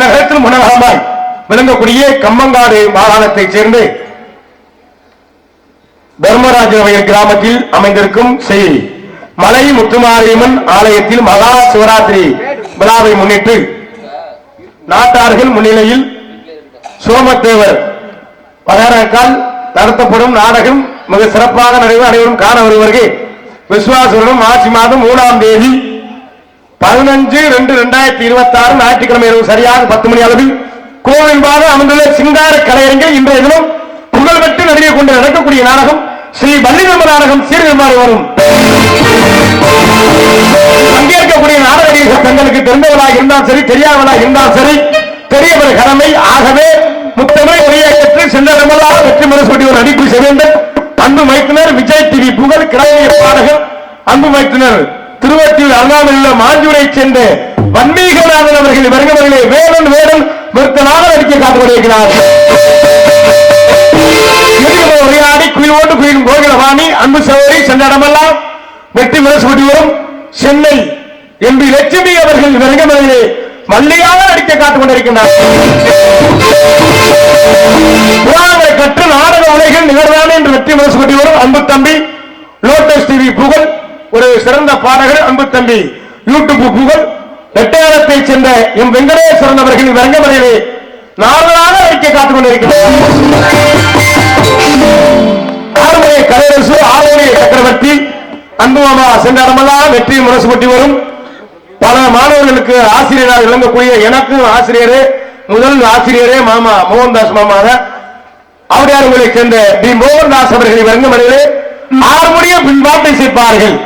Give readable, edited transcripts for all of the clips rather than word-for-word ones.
உலகத்தில் முன்னகமாய் விளங்கக்கூடிய கம்மங்காடு மாகாணத்தைச் சேர்ந்து தர்மராஜநகர் கிராமத்தில் அமைந்திருக்கும் ஸ்ரீ மலை முத்துமாரியம்மன் ஆலயத்தில் மகா சிவராத்திரி விழாவை முன்னிட்டு நாட்டார்கள் முன்னிலையில் சோமத்தேவர் பகரக்கால் நடத்தப்படும் நாடகம் மிக சிறப்பாக நடைபெறும். அனைவரும் காண வருவர்கள். விசுவாசம் மார்ச் மாதம் 3ஆம் தேதி 15/2/2026 ஞாயிற்றுக்கிழமை இரவு சரியாக 10 மணி அளவில் கோவில்பாக அமைந்துள்ள சிங்கார கலையரங்கில் இன்றைய தினம் புகழ்பெற்று நடிகை கொண்டு நடக்கக்கூடிய நாடகம் ஸ்ரீ வள்ளிதர்ம நாடகம் சீர்திருமாறு வரும். பங்கேற்கக்கூடிய நாடகர்கள் தங்களுக்கு தெரிந்தவர்களாக இருந்தால் சரி, தெரியாதவர்களாக இருந்தால் சரி, தெரியவர கடமை. ஆகவே முத்தமிழ் உரையாற்றி சென்றமெல்லாம் வெற்றி மனசோடி ஒரு நடிப்பு செய்ய வேண்டும். அன்பு மைத்தினர் விஜய் டிவி புகழ் கிராமிய பாடகர் அன்பு மைத்தினர் திருவத்தியூர் அண்ணாமலையில் மாஞ்சூரை சேர்ந்த வன்மீகநாதன் அவர்கள் வருகிறவர்களே வேடன் வேடன் நிறுத்தனாக நடிக்க காத்துக்கொண்டிருக்கிறார். உரையாடி குயிலோடு குயிலும் கோகிலவாணி அன்பு சகோதரி சென்ற இடமெல்லாம் வெற்றி மனசோடி வரும் சென்னை எம்பி லட்சுமி அவர்கள் வருகிறவர்களே மல்லியாக நடிக்க காத்துக் கொண்டிருக்கின்றார். கற்று நாடக உலகில் நிகழ்வான என்று வெற்றி மனசு வரும் அன்பு தம்பி லோட்டஸ் டிவி புகழ் ஒரு சிறந்த பாடகர் அன்பு தம்பி யூடியூப் புகழ் எட்டயத்தை சேர்ந்த எம் வெங்கடேஸ்வரன் அவர்கள் ரங்கமலையிலே நாடகமாக நடிக்க காத்துக் கொண்டிருக்கிறார். ஆறுமுறை கலையரசு ஆறுமுறை சக்கரவர்த்தி அன்பு மாமா சென்ற இடமெல்லாம் வெற்றி மனசு வரும். பல மாணவர்களுக்கு ஆசிரியராக விளங்கக்கூடிய எனக்கும் ஆசிரியரே முதல் ஆசிரியரே மாமா மோகன்தாஸ் மாமாக அவருடைய சேர்ந்த டி மோகன்தாஸ் அவர்களை வழங்குமணிகளே 6 முடிய பின்பாட்டை சேர்ப்பார்கள்.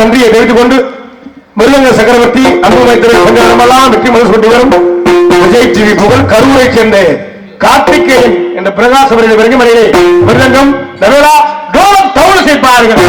நன்றியை தெரிவித்துக் கொண்டு மிருதங்க சக்கரவர்த்தி அன்பு மைத்திரமெல்லாம் வெற்றி மனசு கொண்டு வரும் விஜய் டிவி புகழ் கரூரை சேர்ந்த கார்த்திகேயன் என்ற பிரகாஷ் அவர்கள் வருகிற மிருதங்கம் தவறா டோலம் தவறு சேர்ப்பார்கள்.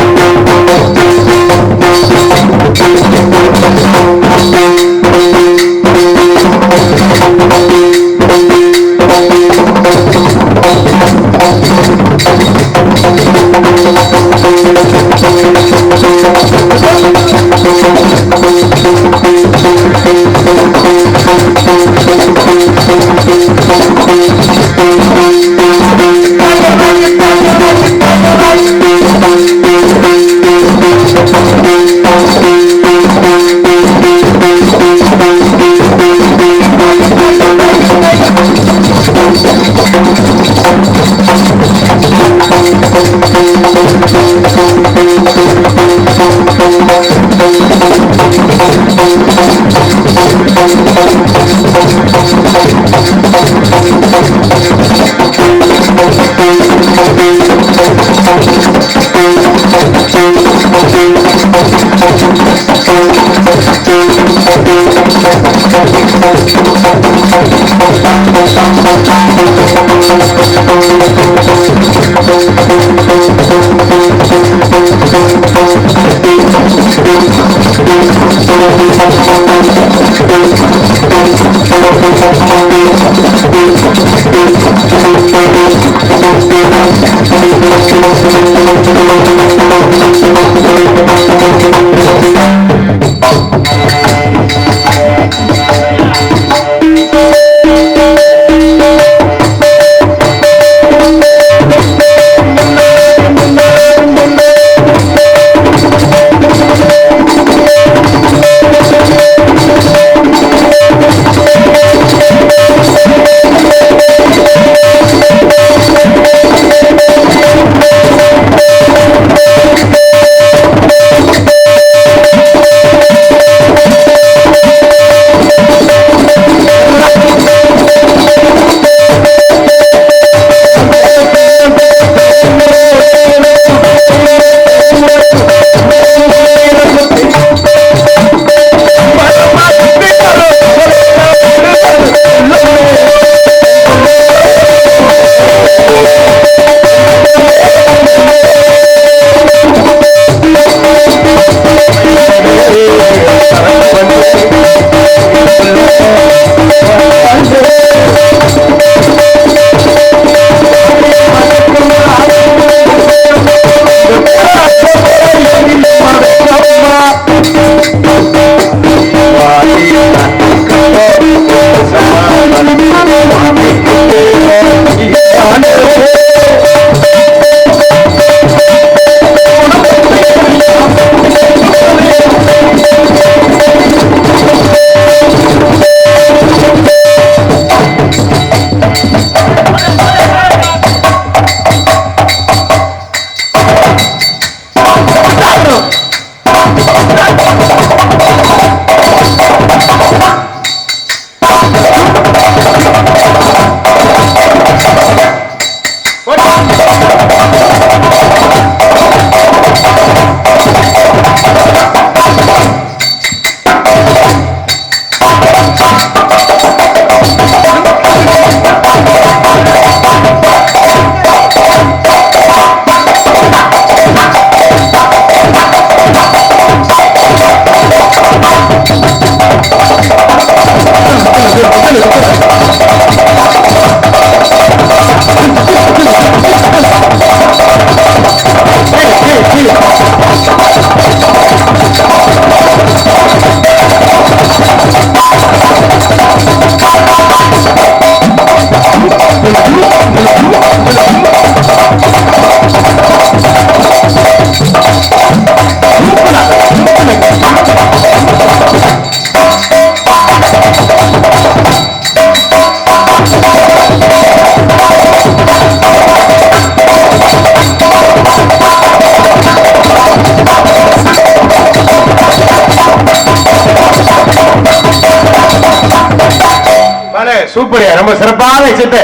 சூப்பர், ரொம்ப சிறப்பான விஷயத்தை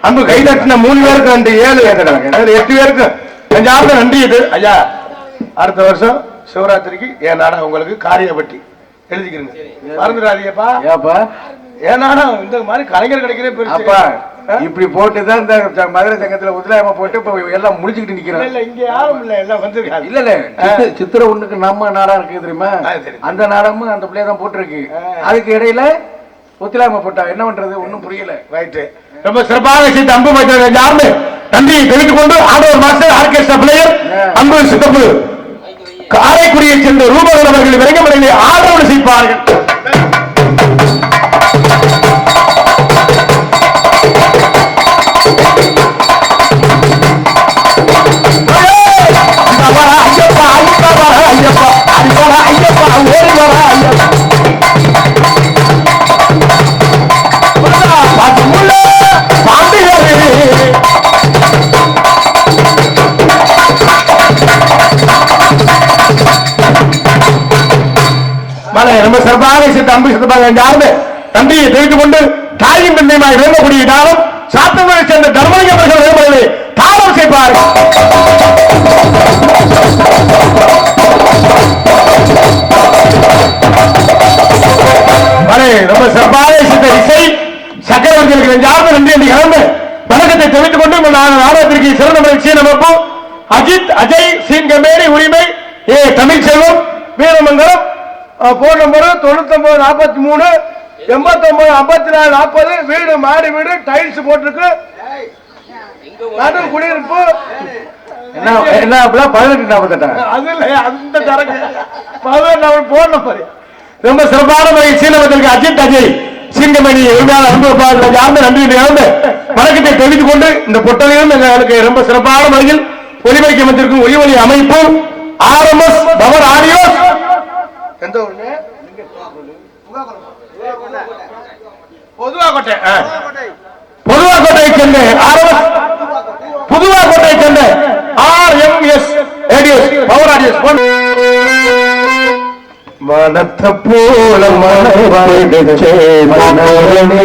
அன்பு கை தட்டின 3 பேருக்கு நன்றி, 7 8 பேருக்கு நெஞ்சார்ந்த நன்றி. இது ஐயா, அடுத்த வருஷம் சிவராத்திரிக்கு என் நாடகம் உங்களுக்கு காரியப்பட்டி எழுதிக்கிறீங்க, மறந்துடாதீங்கப்பா. ஏப்பா ஏன் நாடகம் இந்த மாதிரி கலைஞர் கிடைக்கிறே பெருசா இப்படி போட்டுதான் இந்த மதுரை சங்கத்துல உத்லாயமா போட்டு இப்ப எல்லாம் முடிச்சுக்கிட்டு நிக்கிறோம். இல்ல இங்க யாரும் இல்ல, எல்லாம் வந்திருக்காங்க. இல்ல இல்ல சித்திர ஒண்ணுக்கு நம்ம நாடகம் இருக்கு தெரியுமா, அந்த நாடகமும் அந்த பிள்ளைய தான் போட்டிருக்கு. அதுக்கு இடையில ஒத்துலாம போட்டா என்ன பண்றது, ஒன்னும் புரியல. ரைட்டு, ரொம்ப சிறப்பாக விஷயத்தை அன்பு வைத்த யாருமே நன்றியை தெரிவித்துக் கொண்டு ஆடவர் மாஸ்டர் ஆர்கெஸ்ட்ரா பிளேயர் அன்பு சித்தப்பு காரைக்குடியை சேர்ந்த ரூபகன் அவர்கள் விரைங்கமடையை ஆதரவு செய்வார்கள். ரொம்ப சிறப்பாக அன்பு சிறப்பாக நன்றியை தெரிவித்துக் கொண்டு தாயும் பின்னையுமாய் விளங்கக்கூடிய காலம் சாத்தங்களை சேர்ந்த தர்மலிங்க அவர்கள் விரும்புவதை தாளம் செய்வார்கள். ரொம்ப சிறப்பாக இசை சக்கரவர்த்திகளுக்கு நெஞ்சார்ந்த நன்றி என்று கலந்து வணக்கத்தை தெரிவித்துக் கொண்டு நாடகத்திற்கு சிறந்த முறை சீனமைப்பு அஜித் அஜய் சீன்கமேரி உரிமை ஏ தமிழ்செல்வம் வீரமங்கலம் போன் நம்பர் 9943 895440 வீடு மாடி வீடு டைல்ஸ் போட்டிருக்கு குடியிருப்பு என்ன 1848 அது இல்ல அந்த சரக்கு 18 போன் நம்பர் ரொம்ப சிறப்பான முறை சீனவத்திற்கு அஜித் அஜய் சீன்கமேரி உரிமையாளர் அன்பு யார்ந்த நன்றி வணக்கத்தை தெரிவித்துக் கொண்டு இந்த பொட்டலையும் எங்களுக்கு ரொம்ப சிறப்பான முறையில் ஒலிபரப்பு அமைச்சிருக்கும் ஒலி அமைப்பு RMS பவர் ஆடியோ எந்த ஊருங்க பொதுவாக்கோட்டையை சேர்ந்த RMS புதுவாக்கோட்டையை சேர்ந்த RMS ரேடியோஸ் பவர் ஆடியோஸ் மனத்த போல மனவாழ்கச்சே மனவனே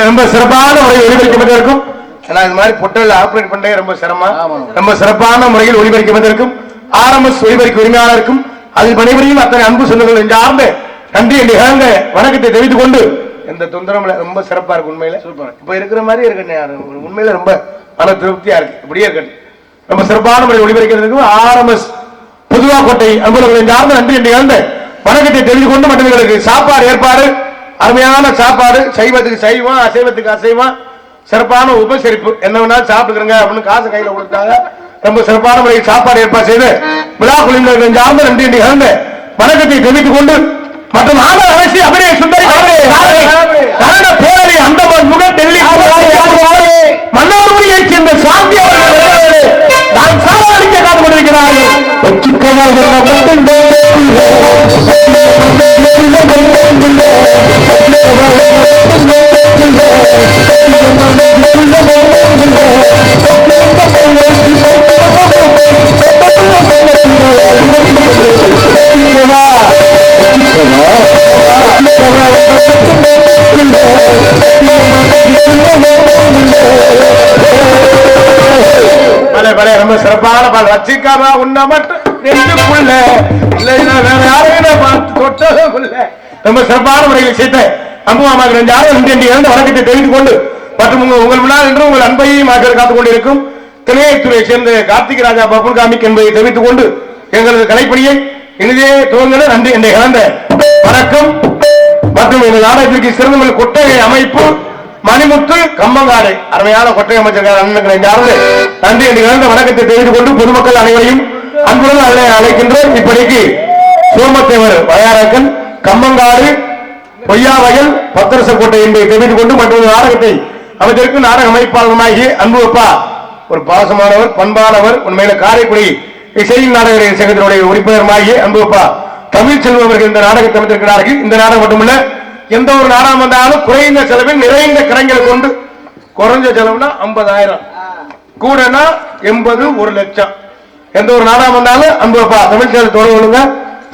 ரொம்ப சிறப்பான முறையில் ஒளிபரப்பப்பட்டிருக்கும். இது மாதிரி பொட்டல் ஆபரேட் பண்ண ரொம்ப சிரமம். ரொம்ப சிறப்பான முறையில் ஒளிபரப்பப்பட்டிருக்கும். RMS ஒளிபரப்பு உரிமையாளருக்கும் அதில் பணிபுரியும் அத்தனை அன்பு சொந்தங்கள் சார்ந்த நன்றி நிகழ்ந்த வணக்கத்தை தெரிவித்துக் கொண்டு எந்த தொந்தரவும் ரொம்ப சிறப்பா இருக்கு. உண்மையில இப்ப இருக்கிற மாதிரி இருக்கு. உண்மையில ரொம்ப மன திருப்தியா இருக்கு. இப்படியே இருக்கு. ரொம்ப சிறப்பான முறையில் ஒளிபரப்புறதுக்கும் RMS புதுவாக்கோட்டை அன்புகளை சார்ந்த நன்றி நிகழ்ந்த வணக்கத்தை தெரிவித்துக் கொண்டு மற்றவர்களுக்கு சாப்பாடு ஏற்பாடு அருமையான சாப்பாடு சைவத்துக்கு சைவம் அசைவத்துக்கு அசைவம் சிறப்பான உபசரிப்பு என்ன வேணாலும் சாப்பிட்டுக்கிறங்க அப்படின்னு காசு கையில கொடுத்தாங்க. ரொம்ப சிறப்பான முறையில் சாப்பாடு ஏற்பாடு செய்து விழா குழுவினர்கள் சார்ந்த நன்றி நிகழ்ந்த வணக்கத்தை தெரிவித்துக் கொண்டு மற்றும் அரசு அபிநய சுந்தரி பேரவை அந்தமான் முதல் டெல்லி மன்னார்குடியைச் சேர்ந்த சாந்தி அவர்கள் நான் சாவடிக்க காத்துக் கொண்டிருக்கிறார்கள். ரொம்ப சிறப்பான பால் வச்சிக்காம உன்ன மட்டும் ரொம்ப சிறப்பான முறையில் சேர்த்த அம்புமாமாக வணக்கத்தை தெரிவித்துக் கொண்டு மற்றும் உங்கள் முன்னால் என்று உங்கள் அன்பையும் காத்துக் கொண்டிருக்கும் திணையத்துறையை சேர்ந்த கார்த்திக் ராஜா பப்புல் காமிக் என்பதை தெரிவித்துக் கொண்டு எங்களது கலைப்பணியை இனிதே துவங்க நன்றி என்று இழந்த வணக்கம் மற்றும் இந்த நாடகத்திற்கு சிறந்த கொட்டகை அமைப்பு மணிமுத்து கம்மங்காடு அருமையான கொட்டகை அமைச்சிருக்கார் நன்றி என்று இழந்த வணக்கத்தை தெரிவித்துக் கொண்டு பொதுமக்கள் அனைவரையும் அன்புடன் அழைக்கின்றோம். இப்படிக்கு சோமத்தேவர் வயாரக்கன் கம்மங்காடு பொய்யாவயல் பத்திரசக்கோட்டை என்பதை தெரிவித்துக் கொண்டு மற்றொரு நாடகத்தை அமைச்சிருக்கும் நாடக அமைப்பாளருமாகி அன்பு அப்பா ஒரு பாசமானவர் பண்பானவர் உண்மையில காரைக்குடி இசையின் நாடக சங்கத்தினுடைய உறுப்பினருமாகி அன்பு அப்பா தமிழ்செல்வம் அவர்கள் இந்த நாடகத்தை அமைத்திருக்கிறார்கள். இந்த நாடகம் மட்டுமல்ல எந்த ஒரு நாடகம் வந்தாலும் குறைந்த செலவில் நிறைந்த கரங்களை கொண்டு குறைஞ்ச செலவுனா 50,000 கூடனா 80 1 லட்சம் எந்த ஒரு நாடகம் வந்தாலும் அன்பு அப்பா தமிழ்செல்வம் தொடர்புங்க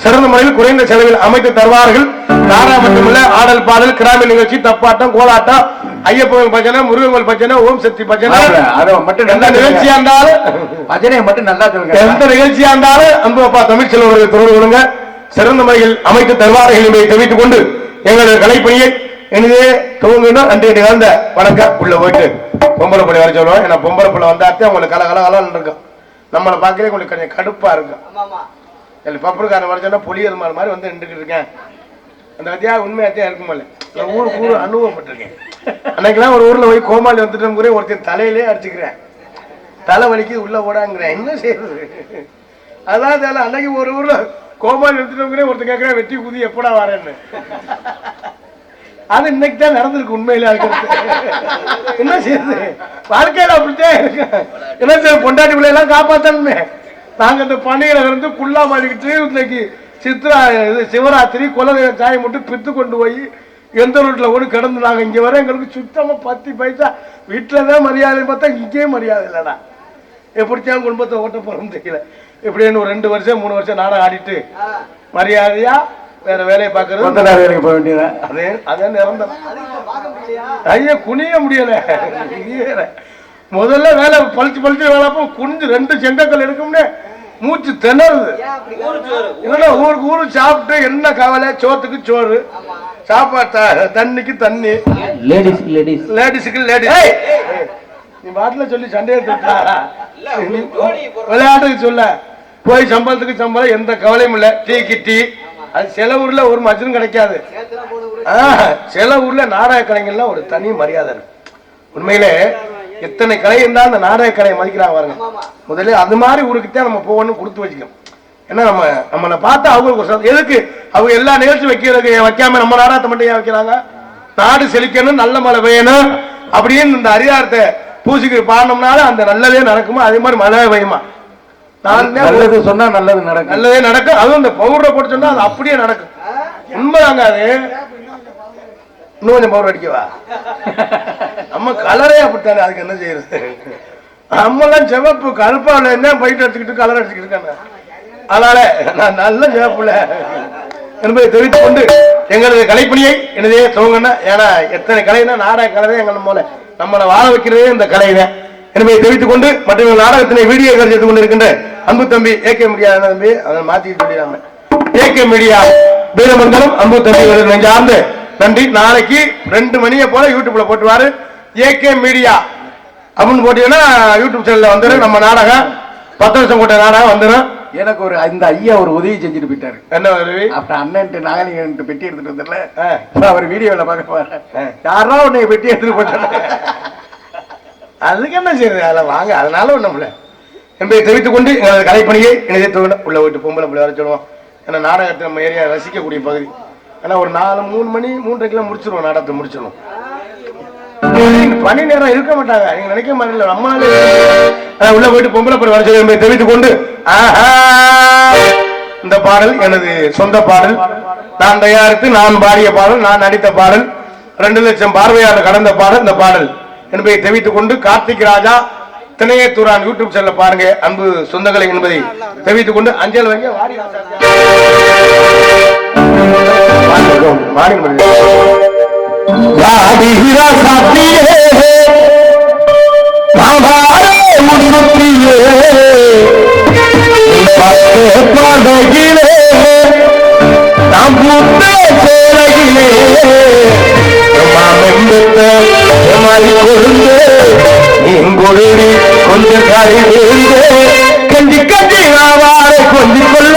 சிறந்த முறையில் குறைந்த செலவில் அமைத்து தருவார்கள். நாடகம் மட்டுமல்ல ஆடல் பாடல் கிராம நிகழ்ச்சி தப்பாட்டம் கோலாட்டம் ஐயப்பன் பஜனை முருகன் பஜனை ஓம் சக்தி பஜனை எந்த நிகழ்ச்சியா இருந்தாலும் பஜனை மட்டும் நல்லா எந்த நிகழ்ச்சியா இருந்தாலும் அன்பு அப்பா தமிழ்செல்வம் அவர்கள் தொடர்பு கொள்ளுங்க சிறந்த முறையில் அமைத்து தருவார்கள் என்பதை தெரிவித்துக் கொண்டு எங்களது கலைப்பணியை இனிதே துவங்கணும். நன்றி நிகழ்ந்த வணக்கம். உள்ள போயிட்டு பொம்பளை பிள்ளை வர சொல்லுவோம். ஏன்னா பொம்பளை பிள்ளை வந்தாத்தே உங்களுக்கு கலகலகலன்னு இருக்கும். நம்மளை பார்க்கலே உங்களுக்கு கொஞ்சம் கடுப்பா இருக்கும். பப்புக்காரன் வர சொன்னா புளியல் மாதிரி வந்து நின்றுக்கிட்டு இருக்கேன். அந்த வத்தியா உண்மையாத்தியா இருக்குமில்ல ஊருக்கு அனுபவப்பட்டிருக்கேன். அன்னைக்கெல்லாம் ஒரு ஊர்ல போய் கோமாளி வந்துட்டு கூட ஒருத்தர் தலையிலே அடிச்சுக்கிறேன். தலை வலிக்கு உள்ள ஓடாங்கிறேன். என்ன செய்யறது? அதான் தெரியல. அன்னைக்கு ஒரு ஊர்ல கோமாளி எடுத்துட்டு ஒருத்தர் கேட்கிறேன் வெட்டி குதி எப்படா வரேன்னு. அது இன்னைக்கு தான் நடந்திருக்கு. உண்மையில என்ன செய்யுது வாழ்க்கையில அப்படித்தான் இருக்கு. என்ன செய்ய பொண்டாட்டி பிள்ளை எல்லாம் காப்பாத்தணுமே. நாங்க இந்த பணிகளை இருந்து குள்ளா மாறிக்கிட்டு இன்னைக்கு சித்ரா சிவராத்திரி குலதெய்வ சாயம் மட்டும் பித்து கொண்டு போய் எந்த ரோட்ல கூட கிடந்து நாங்க இங்க வர எங்களுக்கு சுத்தமா 10 பைசா வீட்டுலதான் மரியாதை பார்த்தா இங்கேயும் மரியாதை இல்லைடா. எப்படித்தான் குடும்பத்தை ஓட்ட போறோம்னு தெரியல. எப்படின்னு ஒரு 2 வருஷம் 3 வருஷம் நாடகம் ஆடிட்டு மரியாதையா வேற வேலையை பாக்குறது கொத்தனார் வேலைக்கு போக வேண்டியதான். அதே நிரந்தரம். ஐயா குனிய முடியல. முதல்ல வேலை பழிச்சு பழிச்சு வேலை குனிஞ்சு 2 செங்கக்கல் எடுக்கும்னு மூச்சு திணறுது. இல்லைன்னா ஊருக்கு ஊரு சாப்பிட்டு என்ன கவலை, சோத்துக்கு சோறு, சாப்பாடு தண்ணிக்கு தண்ணி, லேடிஸுக்கு லேடிஸ். நீ பாட்டுல சொல்லி சண்டையை விளையாட்டுக்கு சொல்ல போய் சம்பளத்துக்கு சம்பளம், எந்த கவலையும் இல்லை. டீக்கு டீ. அது சில ஊர்ல ஒரு மஜனும் கிடைக்காது. சில ஊர்ல நாடக கலைஞர்லாம் ஒரு தனி மரியாதை இருக்கு. உண்மையிலே எத்தனை கலை இருந்தா அந்த நாடக கலையை மதிக்கிறாங்க பாருங்க. முதல்ல அது மாதிரி ஊருக்குத்தான் நம்ம போகணும் கொடுத்து வச்சுக்கணும். ஏன்னா நம்மளை பார்த்தா அவங்களுக்கு எதுக்கு அவங்க எல்லா நிகழ்ச்சி வைக்காம நம்ம நாடகத்தை மட்டும் ஏன் வைக்கிறாங்க? நாடு செழிக்கணும், நல்ல மழை பெய்யணும் அப்படின்னு இந்த அதிகாரத்தை பூசிக்கு பாடணும்னால அந்த நல்லதே நடக்குமா? அதே மாதிரி மழை பெய்யுமா? நல்லது சொன்னா நல்லது நடக்கும், நல்லதே நடக்கும். அதுவும் இந்த பவுடரை போட்டு சொன்னா அது அப்படியே நடக்கும். உண்மைதாங்க. அது இன்னும் கொஞ்சம் பவுடர் அடிக்கவா? நம்ம கலரே அப்படித்தானே, அதுக்கு என்ன செய்யறது? நம்மெல்லாம் சிவப்பு கருப்பாவில் என்ன பயிட்டு அடிச்சுக்கிட்டு கலர் அடிச்சுக்கிட்டு இருக்காங்க. அதனால நான் நல்ல சிவப்புல என்பதை தெரிவித்துக் கொண்டு எங்களது கலைப்பணியை எனதே துவங்கின. ஏன்னா எத்தனை கலைனா நாடக கலைதான் எங்களை போல நம்மளை வாழ வைக்கிறதே இந்த கலைதான் என்பதை தெரிவித்துக் கொண்டு மற்ற நாடகத்தினை வீடியோ எடுத்துக் கொண்டு இருக்கின்ற அன்பு தம்பி ஏகே மீடியா தம்பி அதை மாத்தி சொல்லிடுறாங்க. ஏகே மீடியா வீரமங்கலம் அன்பு தம்பி நெஞ்சார்ந்து நன்றி. நாளைக்கு 2 மணியை போல யூடியூப்ல போட்டுவாரு. ஏகே மீடியா அப்படின்னு போட்டீங்கன்னா யூடியூப் சேனல்ல வந்துடும். நம்ம நாடகம் 10 வருஷம் போட்ட நாடகம் வந்துடும். எனக்கு ஒரு இந்த ஐயா ஒரு உதவி செஞ்சுட்டு போயிட்டாரு. என்ன உதவி? அப்புறம் அண்ணன் நாகலிங்க பெட்டி எடுத்துட்டு வந்துடல, அவர் வீடியோல பார்க்க போறேன். யாரா உன்னை பெட்டி எடுத்துட்டு போயிட்டாங்க. அதுக்கு என்ன செய்யறது? அதில் வாங்க, அதனால ஒண்ணும்ல என்பதை தெரிவித்துக் கொண்டு எங்களது கலைப்பணியை இணையத்தை உள்ள போயிட்டு பொம்பளை பிள்ளை வர சொல்லுவோம். ஏன்னா நாடகத்தை நம்ம ஏரியா ரசிக்கக்கூடிய பகுதி. ஏன்னா ஒரு 3 மணி 3:30 முடிச்சிருவோம், நாடகத்தை முடிச்சிருவோம். பணி நேரம் இருக்க மாட்டாங்க, நீங்க நினைக்க மாதிரி. நம்மளால உள்ள போயிட்டு பொம்பளை பிள்ளை வர சொல்லி என்பதை தெரிவித்துக் கொண்டு இந்த பாடல் எனது சொந்த பாடல், நான் தயாரித்து நான் பாடிய பாடல், நான் நடித்த பாடல், 2 லட்சம் பார்வையாளர் கடந்த பாடல் இந்த பாடல் என்பதை தெரிவித்துக் கொண்டு கார்த்திக் ராஜா திணையத்தூரான் யூடியூப் சேனல்ல பாருங்க அன்பு சொந்தங்களை என்பதை தெரிவித்துக் கொண்டு அஞ்சல் வைங்க. கொஞ்சம் கஞ்சி கஞ்சி வார கொஞ்சி கொள்ள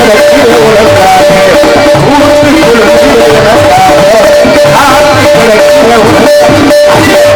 கிடக்கிற உலகாக ஊத்து கிடக்கிற உலகாக காத்து கிடக்கிற உலகாக